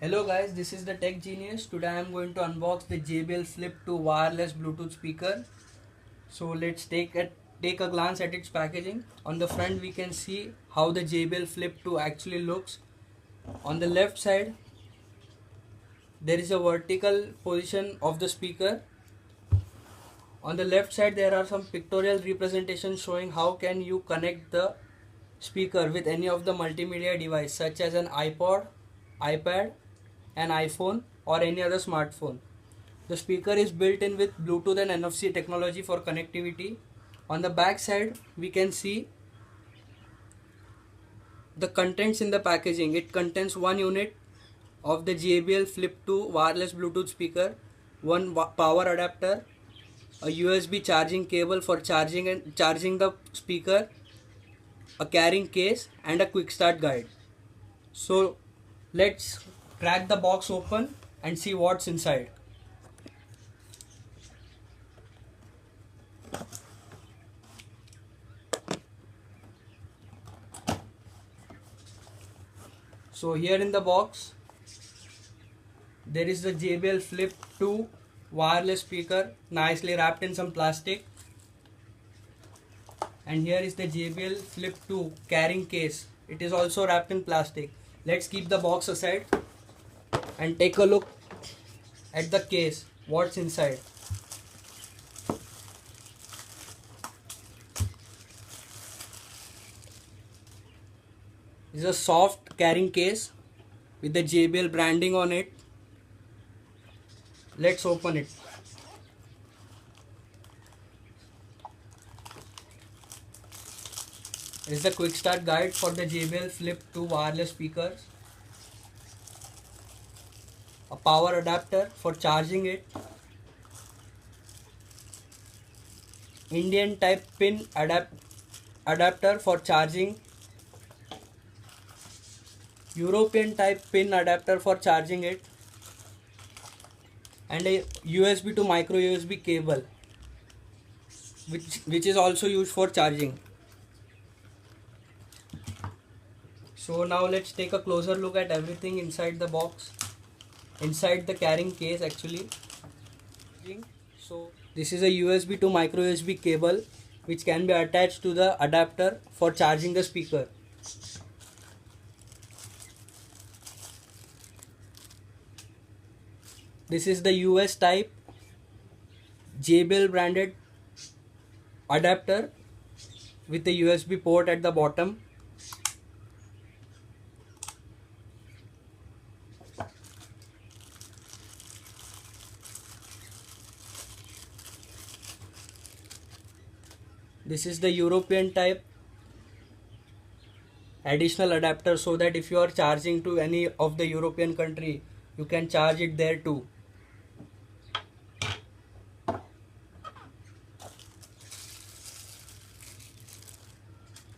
Hello guys, this is the Tech Genius. Today I am going to unbox the JBL Flip 2 wireless Bluetooth speaker. So let's take a glance at its packaging. On the front we can see how the JBL Flip 2 actually looks. On the left side there is a vertical position of the speaker. On the left side there are some pictorial representations showing how can you connect the speaker with any of the multimedia device such as an iPod, iPad, an iPhone or any other smartphone. The speaker is built in with Bluetooth and NFC technology for connectivity. On the back side we can see the contents in the packaging. It contains one unit of the JBL Flip 2 wireless Bluetooth speaker, one power adapter, a USB charging cable for charging the speaker, a carrying case and a quick start guide. So let's crack the box open and see what's inside. So here in the box there is the JBL Flip 2 wireless speaker nicely wrapped in some plastic, and here is the JBL Flip 2 carrying case. It is also wrapped in plastic. Let's keep the box aside and take a look at the case, what's inside. This is a soft carrying case with the JBL branding on it. Let's open it. This is the quick start guide for the JBL Flip 2 wireless speakers. A power adapter for charging it. Indian type pin adapter for charging. European type pin adapter for charging it, and a USB to micro USB cable which is also used for charging. So now let's take a closer look at everything inside the box, inside the carrying case actually. So this is a USB to micro USB cable which can be attached to the adapter for charging the speaker. This is the US type JBL branded adapter with a USB port at the bottom. This is the European type additional adapter, so that if you are charging to any of the European country, you can charge it there too.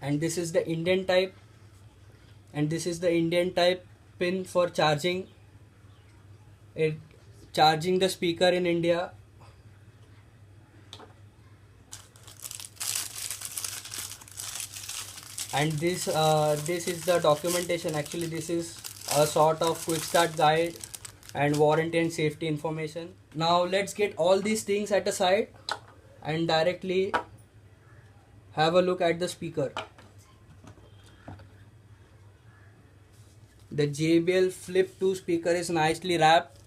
And this is the Indian type, and this is the Indian type pin for charging the speaker in India. And this is the documentation. Actually this is a sort of quick start guide and warranty and safety information. Now let's get all these things at a side and directly have a look at the speaker. The JBL Flip 2 speaker is nicely wrapped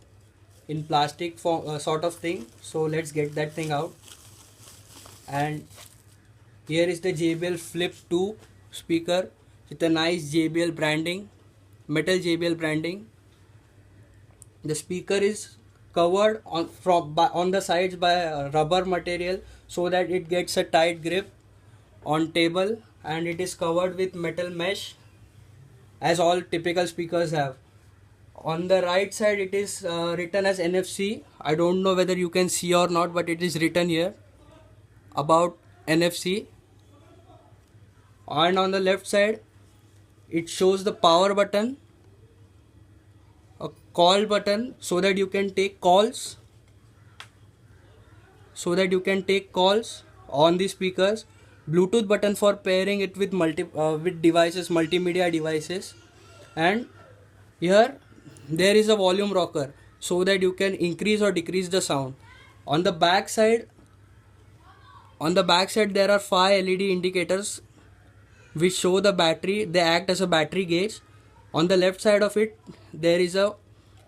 in plastic sort of thing. So let's get that thing out. And here is the JBL Flip 2 speaker with a nice JBL branding, metal JBL branding. The speaker is covered on the sides by rubber material so that it gets a tight grip on table, and it is covered with metal mesh as all typical speakers have. On the right side it is written as NFC. I don't know whether you can see or not, but it is written here about NFC. And on the left side it shows the power button, a call button so that you can take calls on the speakers, Bluetooth button for pairing it with multimedia devices, and here there is a volume rocker so that you can increase or decrease the sound. On the back side, there are 5 LED indicators which show the battery. They act as a battery gauge. On the left side of it, there is a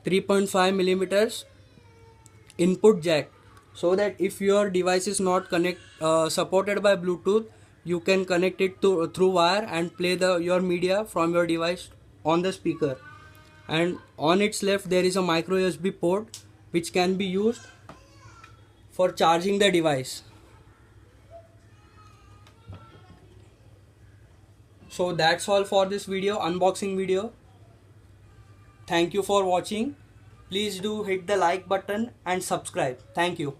3.5 millimeters input jack, so that if your device is not supported by Bluetooth, you can connect it through wire and play your media from your device on the speaker. And on its left, there is a micro USB port which can be used for charging the device. So that's all for this unboxing video. Thank you for watching. Please do hit the like button and subscribe. Thank you.